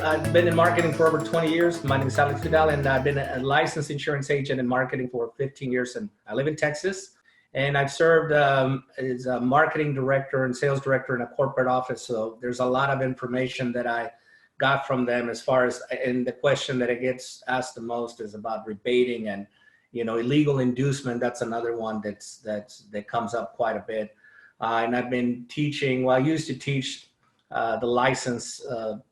I've been in marketing for over 20 years. My name is Vidal, and I've been a licensed insurance agent in marketing for 15 years. And I live in Texas, and I've served as a marketing director and sales director in a corporate office. So there's a lot of information that I got from them as far as, and the question that it gets asked the most is about rebating and, illegal inducement. That's another one that comes up quite a bit. And I've been teaching, well, I used to teach the license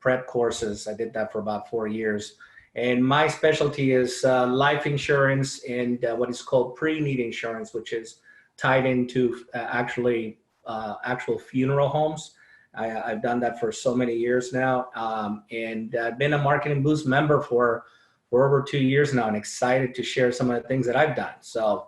prep courses. I did that for about 4 years. And my specialty is life insurance and what is called pre-need insurance, which is tied into actual funeral homes. I've done that for so many years now. And I've been a Marketing Boost member for over 2 years now, and excited to share some of the things that I've done. So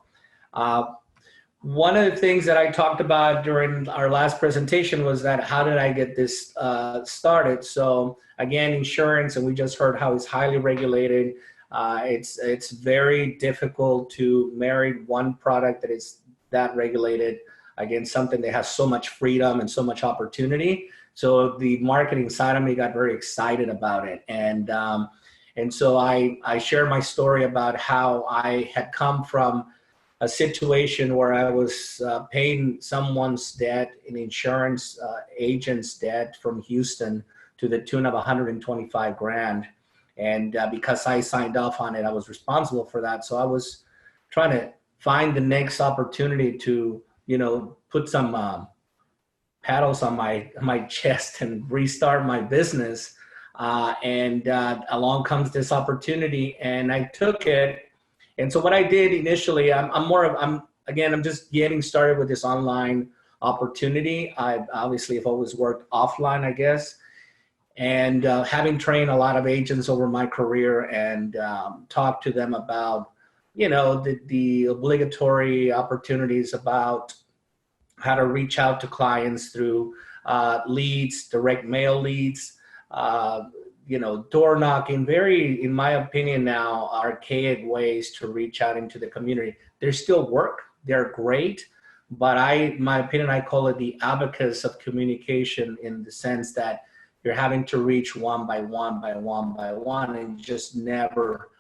one of the things that I talked about during our last presentation was that how did I get this started? So again, insurance, and we just heard how it's highly regulated. It's very difficult to marry one product that is that regulated against something that has so much freedom and so much opportunity. So the marketing side of me got very excited about it. And so I shared my story about how I had come from a situation where I was paying someone's debt, an insurance agent's debt from Houston to the tune of 125 grand. And because I signed off on it, I was responsible for that. So I was trying to find the next opportunity to, put some paddles on my chest and restart my business. And along comes this opportunity, and I took it. And so what I did initially, I'm just getting started with this online opportunity. I've always worked offline, I guess. And having trained a lot of agents over my career and talked to them about, the obligatory opportunities about how to reach out to clients through leads, direct mail leads, door knocking, very, in my opinion now, archaic ways to reach out into the community. They still work, they're great, but my opinion, I call it the abacus of communication, in the sense that you're having to reach one by one by one by one and just never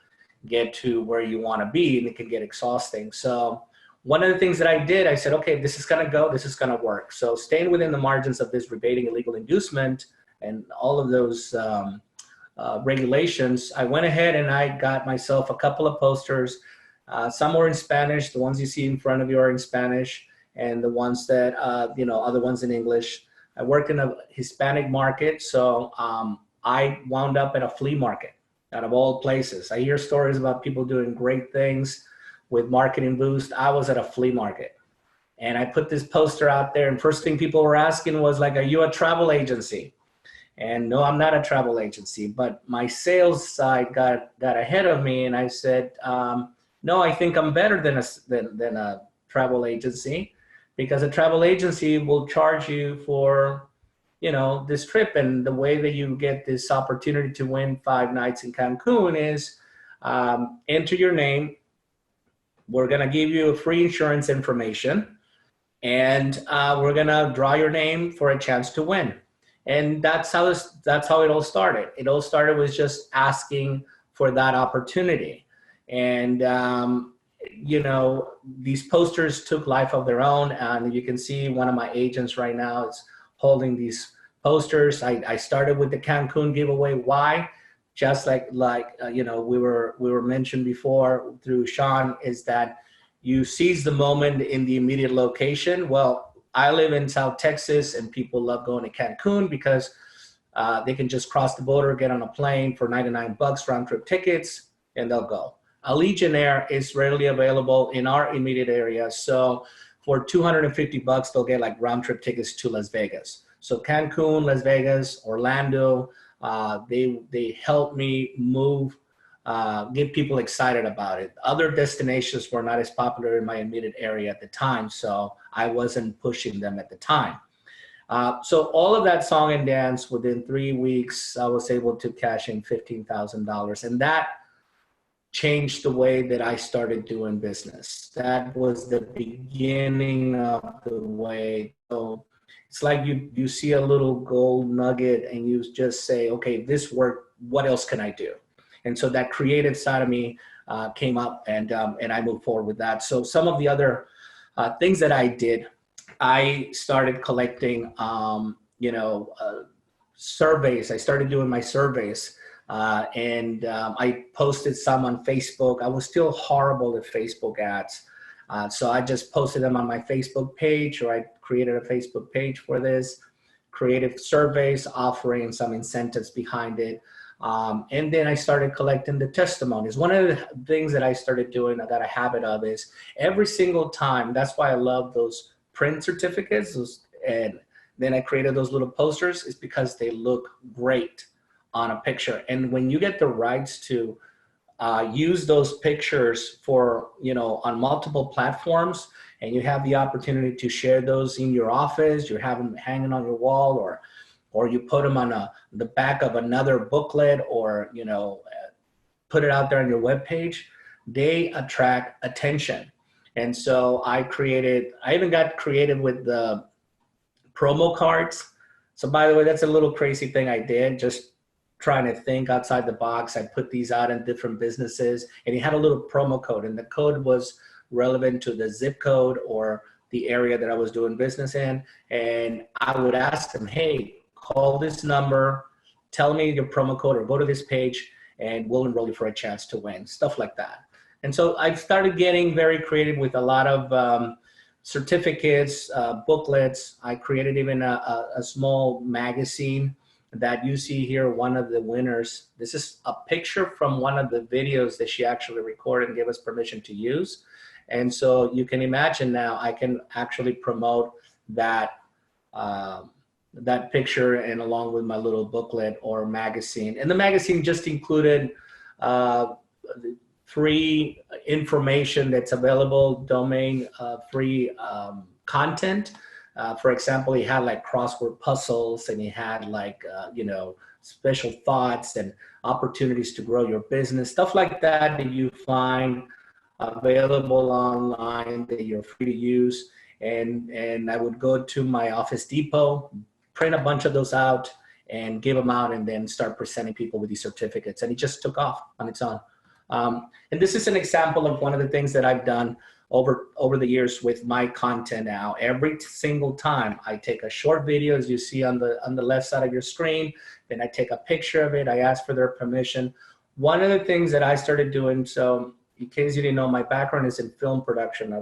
get to where you want to be, and it can get exhausting. So one of the things that I did, I said, okay, this is going to go, this is going to work. So staying within the margins of this rebating illegal inducement and all of those regulations, I went ahead and I got myself a couple of posters. Some were in Spanish. The ones you see in front of you are in Spanish, and the ones that, other ones in English. I work in a Hispanic market, so I wound up at a flea market, out of all places. I hear stories about people doing great things with Marketing Boost. I was at a flea market, and I put this poster out there, and first thing people were asking was like, are you a travel agency? And no, I'm not a travel agency, but my sales side got ahead of me, and I said, no, I think I'm better than a travel agency, because a travel agency will charge you for, this trip. And the way that you get this opportunity to win 5 nights in Cancun is enter your name. We're going to give you free insurance information, and we're going to draw your name for a chance to win. And that's how it all started. It all started with just asking for that opportunity. And, these posters took life of their own. And you can see one of my agents right now is holding these posters. I started with the Cancun giveaway. Why? Just like we were mentioned before through Sean, is that you seize the moment in the immediate location. Well, I live in South Texas, and people love going to Cancun because they can just cross the border, get on a plane for $99 round trip tickets, and they'll go. Allegiant Air is readily available in our immediate area. So for $250, they'll get like round trip tickets to Las Vegas. So Cancun, Las Vegas, Orlando, they help me move, get people excited about it. Other destinations were not as popular in my immediate area at the time, so I wasn't pushing them at the time. So all of that song and dance, within 3 weeks, I was able to cash in $15,000. And that changed the way that I started doing business. That was the beginning of the way. So it's like you see a little gold nugget and you just say, okay, this worked what else can I do? And so that creative side of me came up, and I moved forward with that. So some of the other things that I did, I started collecting, surveys. I started doing my surveys, and I posted some on Facebook. I was still horrible at Facebook ads. So I just posted them on my Facebook page, or I created a Facebook page for this, creative surveys offering some incentives behind it. And then I started collecting the testimonies. One of the things that I started doing, I got a habit of, is every single time, that's why I love those print certificates, and then I created those little posters, is because they look great on a picture. And when you get the rights to use those pictures for, on multiple platforms, and you have the opportunity to share those in your office, you have them hanging on your wall, or you put them on the back of another booklet, or, put it out there on your webpage, they attract attention. And so I even got creative with the promo cards. So by the way, that's a little crazy thing I did, just trying to think outside the box. I put these out in different businesses, and you had a little promo code, and the code was relevant to the zip code or the area that I was doing business in. And I would ask them, hey, call this number, tell me your promo code, or go to this page, and we'll enroll you for a chance to win, stuff like that. And so I started getting very creative with a lot of certificates, booklets. I created even a small magazine that you see here. One of the winners, this is a picture from one of the videos that she actually recorded and gave us permission to use. And so you can imagine now I can actually promote that that picture, and along with my little booklet or magazine. And the magazine just included free information that's available, domain free content. For example, he had like crossword puzzles, and he had like, special thoughts and opportunities to grow your business, stuff like that you find available online that you're free to use. And I would go to my Office Depot, print a bunch of those out, and give them out, and then start presenting people with these certificates. And it just took off on its own. And this is an example of one of the things that I've done over the years with my content now. Every single time I take a short video, as you see on the left side of your screen, then I take a picture of it, I ask for their permission. One of the things that I started doing, so in case you didn't know, my background is in film production.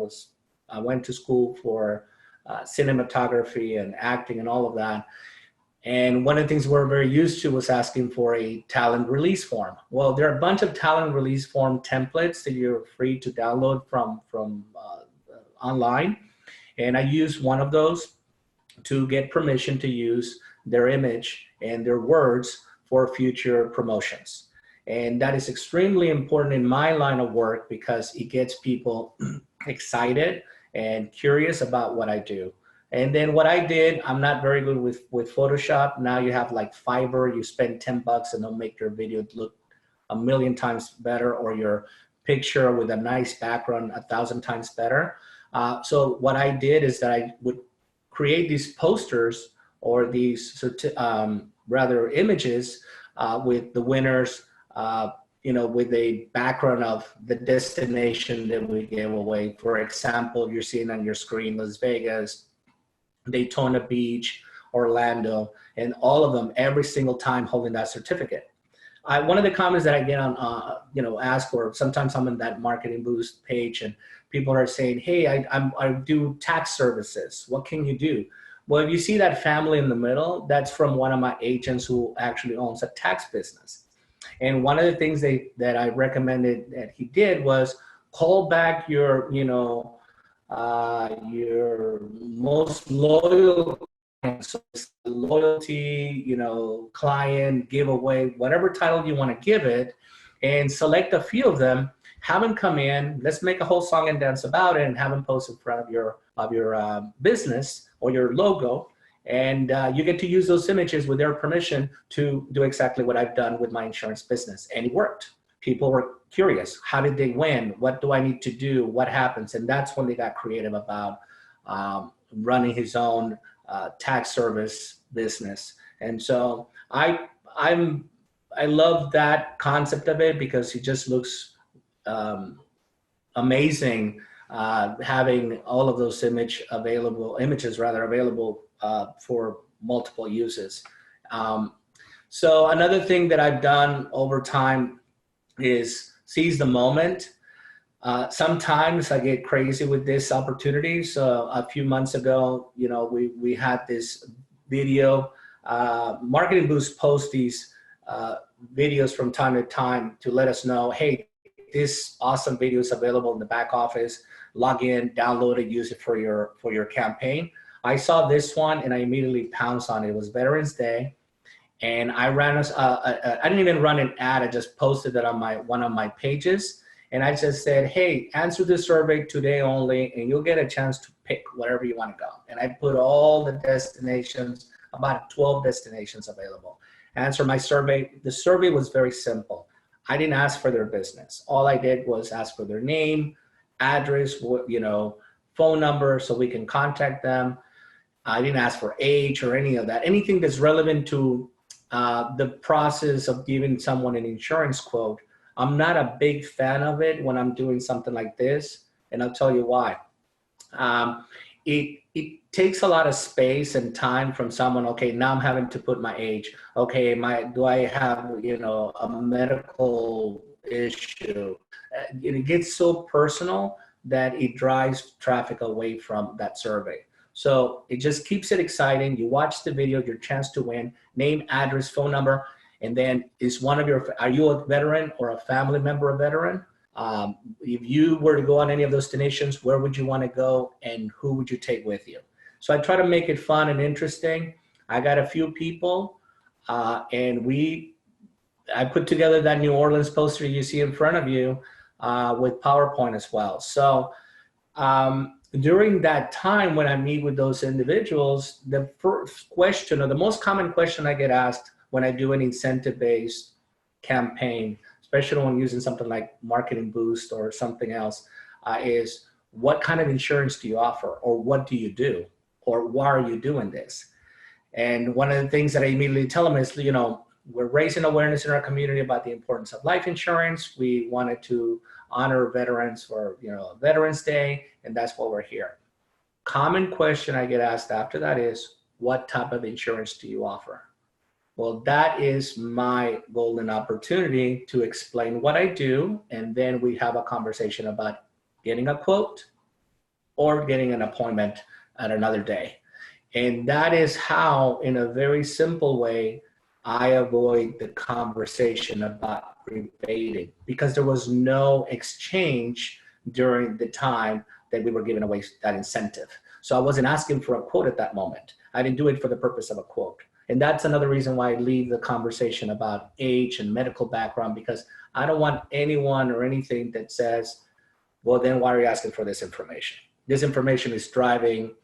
I went to school for cinematography and acting and all of that. And one of the things we're very used to was asking for a talent release form. Well, there are a bunch of talent release form templates that you're free to download from online. And I used one of those to get permission to use their image and their words for future promotions. And that is extremely important in my line of work, because it gets people excited and curious about what I do. And then what I did, I'm not very good with Photoshop. Now you have like Fiverr, you spend $10 and they'll make your video look 1,000,000 times better, or your picture with a nice background 1,000 times better. So what I did is that I would create these posters, or these rather images with the winners, with a background of the destination that we gave away. For example, you're seeing on your screen Las Vegas, Daytona Beach, Orlando, and all of them every single time holding that certificate. One of the comments that I get on, ask for, sometimes I'm on that Marketing Boost page, and people are saying, hey, I do tax services. What can you do? Well, if you see that family in the middle, that's from one of my agents who actually owns a tax business. And one of the things that I recommended that he did was call back your most loyal, so loyalty, client, giveaway, whatever title you want to give it, and select a few of them, have them come in, let's make a whole song and dance about it, and have them post in front of your business or your logo. And you get to use those images with their permission to do exactly what I've done with my insurance business. And it worked. People were curious. How did they win? What do I need to do? What happens? And that's when they got creative about running his own tax service business. And so I'm I love that concept of it because it just looks um, amazing, having all of those images available for multiple uses. Um, so another thing that I've done over time is seize the moment. Sometimes I get crazy with this opportunity. So a few months ago, we had this video. Marketing Boost posts these videos from time to time to let us know, hey, this awesome video is available in the back office. Log in, download it, use it for your campaign. I saw this one and I immediately pounced on it. It was Veterans Day, and I I didn't even run an ad. I just posted it on one of my pages. And I just said, hey, answer the survey today only, and you'll get a chance to pick wherever you want to go. And I put all the destinations, about 12 destinations available. Answer my survey. The survey was very simple. I didn't ask for their business. All I did was ask for their name, address, phone number, so we can contact them. I didn't ask for age or any of that. Anything that's relevant to the process of giving someone an insurance quote. I'm not a big fan of it when I'm doing something like this, and I'll tell you why. It takes a lot of space and time from someone. Okay, now I'm having to put my age. Okay, do I have a medical issue? It gets so personal that it drives traffic away from that survey. So it just keeps it exciting. You watch the video, your chance to win, name, address, phone number. And then are you a veteran or a family member of a veteran? If you were to go on any of those destinations, where would you want to go and who would you take with you? So I try to make it fun and interesting. I got a few people and I put together that New Orleans poster you see in front of you with PowerPoint as well. So during that time when I meet with those individuals, the first question or the most common question I get asked when I do an incentive-based campaign, especially when using something like Marketing Boost or something else, is what kind of insurance do you offer, or what do you do, or why are you doing this? And one of the things that I immediately tell them is, we're raising awareness in our community about the importance of life insurance. We wanted to honor veterans for, Veterans Day, and that's why we're here. Common question I get asked after that is, what type of insurance do you offer? Well, that is my golden opportunity to explain what I do, and then we have a conversation about getting a quote or getting an appointment at another day. And that is how, in a very simple way, I avoid the conversation about rebating, because there was no exchange during the time that we were giving away that incentive. So I wasn't asking for a quote at that moment. I didn't do it for the purpose of a quote. And that's another reason why I leave the conversation about age and medical background, because I don't want anyone or anything that says, well, then why are you asking for this information? This information is driving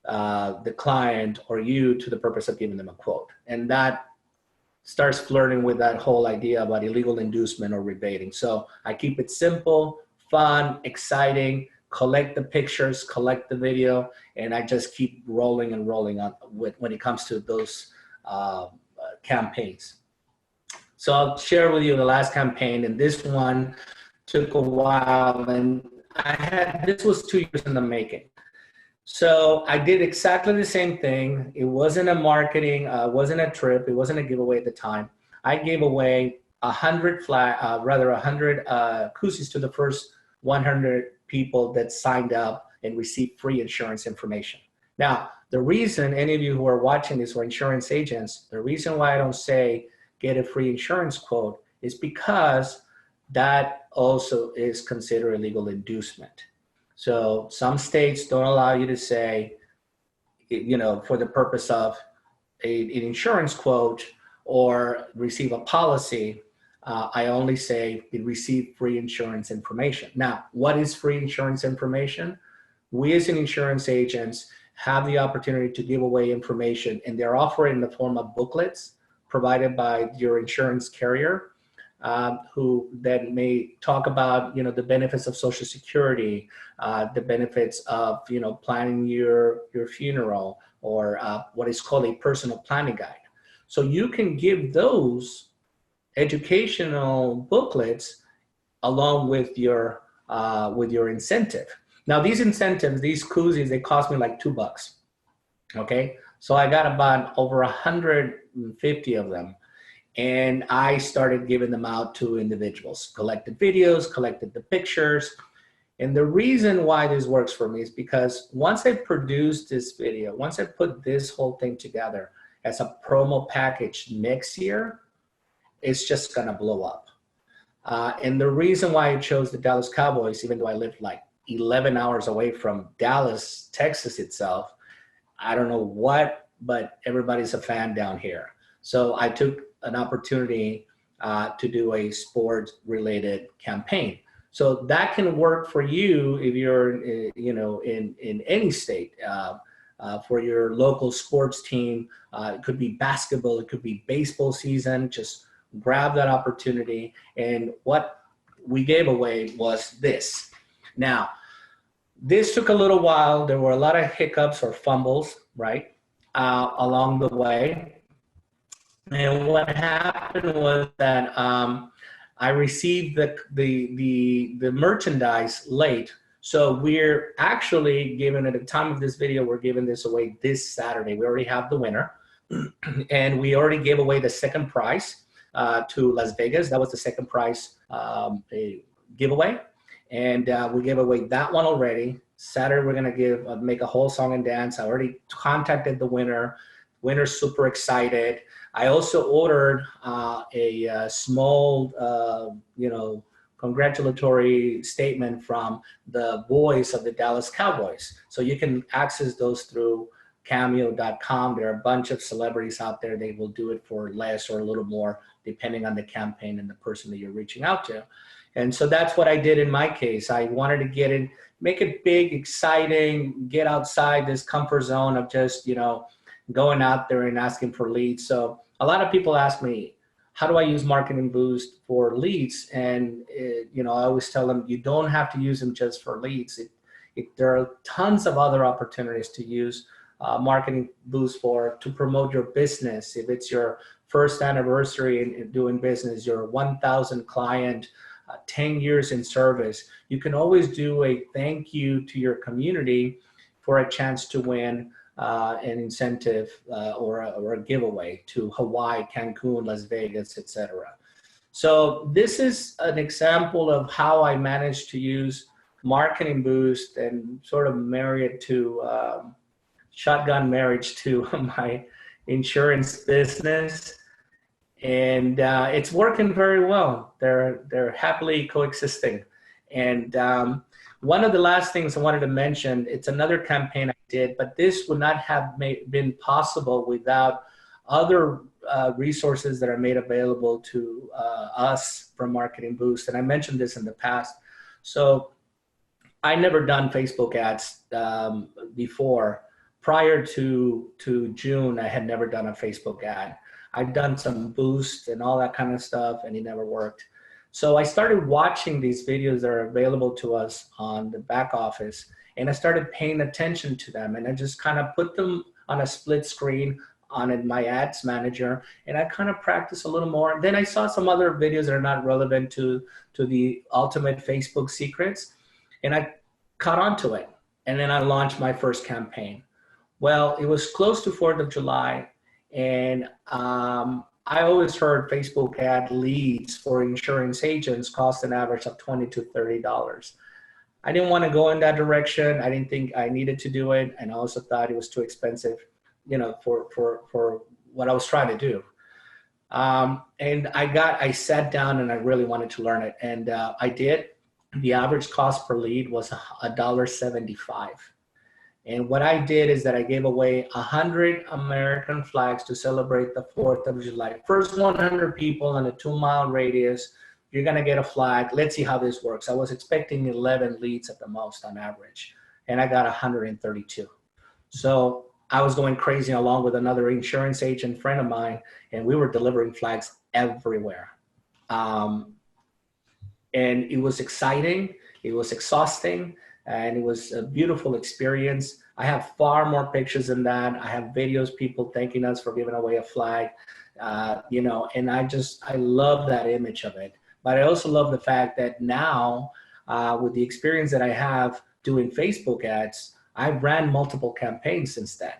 the client or you to the purpose of giving them a quote. And that starts flirting with that whole idea about illegal inducement or rebating. So I keep it simple, fun, exciting, collect the pictures, collect the video, and I just keep rolling and rolling on when it comes to those campaigns. So I'll share with you the last campaign, and this one took a while, and this was 2 years in the making. So I did exactly the same thing. It wasn't a marketing, wasn't a trip, it wasn't a giveaway at the time. I gave away 100 koozies to the first 100 people that signed up and received free insurance information. Now, the reason any of you who are watching this are insurance agents, the reason why I don't say get a free insurance quote is because that also is considered illegal inducement. So some states don't allow you to say, for the purpose of an insurance quote or receive a policy, I only say receive free insurance information. Now, what is free insurance information? We as an insurance agents have the opportunity to give away information, and they're offered in the form of booklets provided by your insurance carrier, who then may talk about, the benefits of Social Security, the benefits of, planning your funeral, or what is called a personal planning guide. So you can give those educational booklets along with your incentive. Now these incentives, these koozies, they cost me like $2. Okay, so I got about over 150 of them, and I started giving them out to individuals. Collected videos, collected the pictures, and the reason why this works for me is because once I produce this video, once I put this whole thing together as a promo package next year, it's just gonna blow up. And the reason why I chose the Dallas Cowboys, even though I lived like 11 hours away from Dallas, Texas itself, I don't know what, but everybody's a fan down here. So I took an opportunity to do a sports-related campaign. So that can work for you if you're, in any state. For your local sports team, it could be basketball, it could be baseball season. Just grab that opportunity. And what we gave away was this. Now, this took a little while. There were a lot of hiccups or fumbles, right, along the way. And what happened was that I received the merchandise late. So we're actually giving, at the time of this video, we're giving this away this Saturday. We already have the winner. And we already gave away the second prize to Las Vegas. That was the second prize giveaway. And we gave away that one already. Saturday, we're gonna make a whole song and dance. I already contacted the winner. Winner's super excited. I also ordered a small, congratulatory statement from the boys of the Dallas Cowboys. So you can access those through cameo.com. There are a bunch of celebrities out there. They will do it for less or a little more, depending on the campaign and the person that you're reaching out to. And so that's what I did in my case. I wanted to get in, make it big, exciting, get outside this comfort zone of just, going out there and asking for leads. So a lot of people ask me, how do I use Marketing Boost for leads? And, I always tell them, you don't have to use them just for leads. There are tons of other opportunities to use Marketing Boost to promote your business. If it's your first anniversary in doing business, your 1,000 client, 10 years in service, you can always do a thank you to your community for a chance to win an incentive or a giveaway to Hawaii, Cancun, Las Vegas, etc. So this is an example of how I managed to use Marketing Boost and sort of marry it to shotgun marriage to my insurance business. And it's working very well. They're happily coexisting. And one of the last things I wanted to mention, it's another campaign I did, but this would not have been possible without other resources that are made available to us from Marketing Boost. And I mentioned this in the past. So I never done Facebook ads before. Prior to June, I had never done a Facebook ad. I've done some boost and all that kind of stuff, and it never worked. So I started watching these videos that are available to us on the back office, and I started paying attention to them, and I just kind of put them on a split screen on my ads manager, and I kind of practiced a little more. Then I saw some other videos that are not relevant to the ultimate Facebook secrets, and I caught on to it, and then I launched my first campaign. Well, it was close to 4th of July, and I always heard Facebook ad leads for insurance agents cost an average of $20 to $30. I didn't want to go in that direction. I didn't think I needed to do it, and I also thought it was too expensive, for what I was trying to do. And I sat down and I really wanted to learn it, and I did. The average cost per lead was $1.75. And what I did is that I gave away 100 American flags to celebrate the 4th of July. First 100 people in a 2-mile radius, you're gonna get a flag. Let's see how this works. I was expecting 11 leads at the most on average, and I got 132. So I was going crazy along with another insurance agent friend of mine, and we were delivering flags everywhere. And it was exciting, it was exhausting, and it was a beautiful experience. I have far more pictures than that. I have videos, people thanking us for giving away a flag, and I love that image of it. But I also love the fact that now, with the experience that I have doing Facebook ads, I've ran multiple campaigns since then.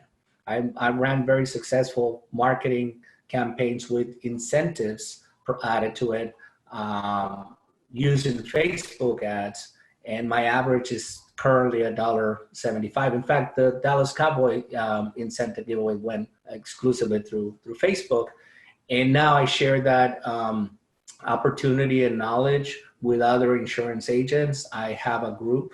I ran very successful marketing campaigns with incentives added to it, using Facebook ads, and my average is currently $1.75. In fact, the Dallas Cowboy incentive giveaway went exclusively through Facebook, and now I share that opportunity and knowledge with other insurance agents. I have a group.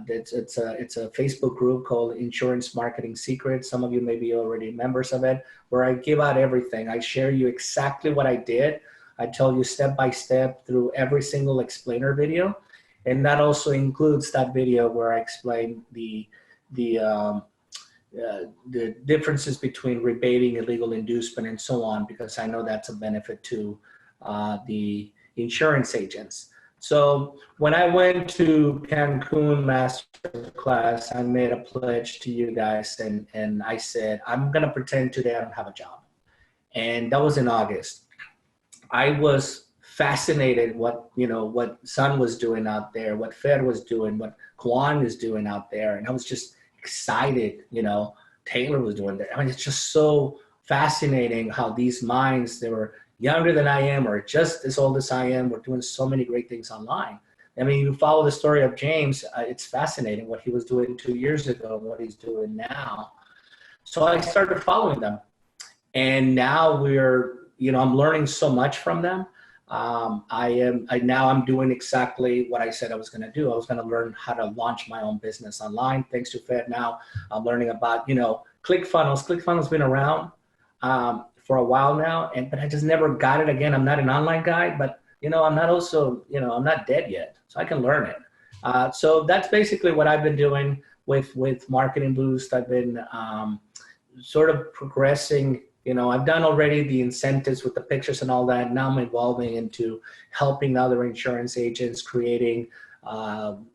It's a Facebook group called Insurance Marketing Secrets. Some of you may be already members of it, where I give out everything. I share you exactly what I did. I tell you step by step through every single explainer video, and that also includes that video where I explain the differences between rebating, illegal inducement, and so on, because I know that's a benefit to the insurance agents. So when I went to Cancun Masterclass, I made a pledge to you guys, and I said, I'm going to pretend today I don't have a job. And that was in August. I was fascinated what Sun was doing out there, what Fed was doing, what Kwan is doing out there. And I was just excited, Taylor was doing that. I mean, it's just so fascinating how these minds, they were younger than I am or just as old as I am, were doing so many great things online. I mean, you follow the story of James, it's fascinating what he was doing 2 years ago and what he's doing now. So I started following them. And now I'm learning so much from them. Now I'm doing exactly what I said I was going to do. I was going to learn how to launch my own business online. Thanks to Fed, now I'm learning about, ClickFunnels. ClickFunnels been around for a while now, but I just never got it. Again, I'm not an online guy, but I'm not dead yet, so I can learn it. So that's basically what I've been doing with Marketing Boost. I've been sort of progressing. I've done already the incentives with the pictures and all that. Now I'm evolving into helping other insurance agents, creating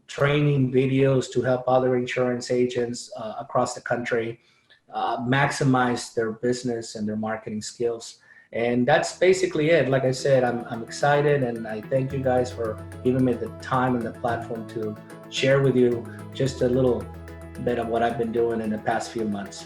training videos to help other insurance agents across the country maximize their business and their marketing skills. And that's basically it. Like I said, I'm excited, and I thank you guys for giving me the time and the platform to share with you just a little bit of what I've been doing in the past few months.